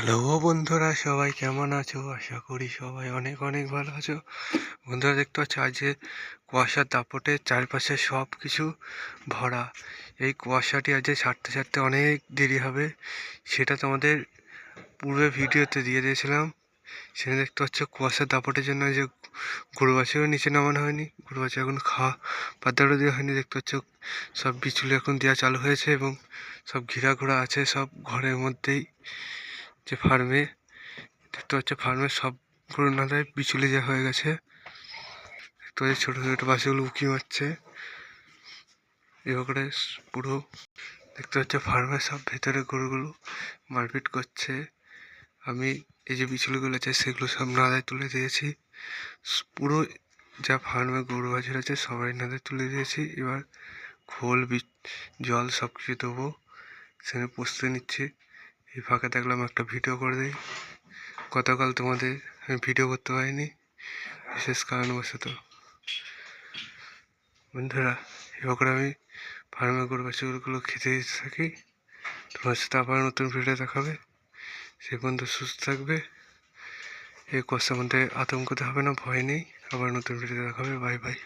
Hello বন্ধুরা, সবাই কেমন আছো? আশা করি সবাই অনেক অনেক ভালো আছো। বন্ধুরা, দেখতে পাচ্ছ আজকে কুয়াশার দাপটে চারপাশে সব কিছু ভরা। এই কুয়াশাটি আজকে ছাড়তে ছাড়তে অনেক দেরি হবে, সেটা তোমাদের পূর্বে ভিডিওতে দিয়ে দিয়েছিলাম। সেখানে দেখতে পাচ্ছ কুয়াশার দাপটের জন্য যে গরু বাছুরও নিচে নামানো হয়নি, গরু বাছুর এখন খাওয়া পাতাটা দেওয়া হয়নি। দেখতে পাচ্ছ সব বিচুলি এখন দেওয়া চালু হয়েছে এবং সব ঘিরা ঘোরা আছে সব ঘরের মধ্যেই। যে ফার্মে দেখতে পাচ্ছ, ফার্মের সব গরু নালায় বিচুলি দেওয়া হয়ে গেছে। দেখতে পাচ্ছি ছোটো ছোটো বাচ্চাগুলো উঁকি মারছে এভাবে পুরো। দেখতে পাচ্ছ ফার্মের সব ভেতরে গরুগুলো মারপিট করছে। আমি এই যে বিচুলিগুলো আছে সেগুলো সব নালায় তুলে দিয়েছি। পুরো যা ফার্মে গরু বাছুর আছে সবাই নালায় তুলে দিয়েছি। এবার খোল জল সব কিছু দেবো, সেখানে প্রস্তুতি নিচ্ছি। এই ফাঁকে দেখলাম একটা ভিডিও করে দিই। গতকাল তোমাদের আমি ভিডিও করতে পারিনি বিশেষ কারণবশত। বন্ধুরা, এবার আমি ফার্মে গরু বাছুরগুলো খেতে দিতে থাকি। তোমার সাথে আবার নতুন ভিডিও দেখাবে। সে পর্যন্ত সুস্থ থাকবে। এই কষ্টের মধ্যে আতঙ্কতে হবে না, ভয় নেই। আবার নতুন ভিডিও দেখাবে। Bye bye.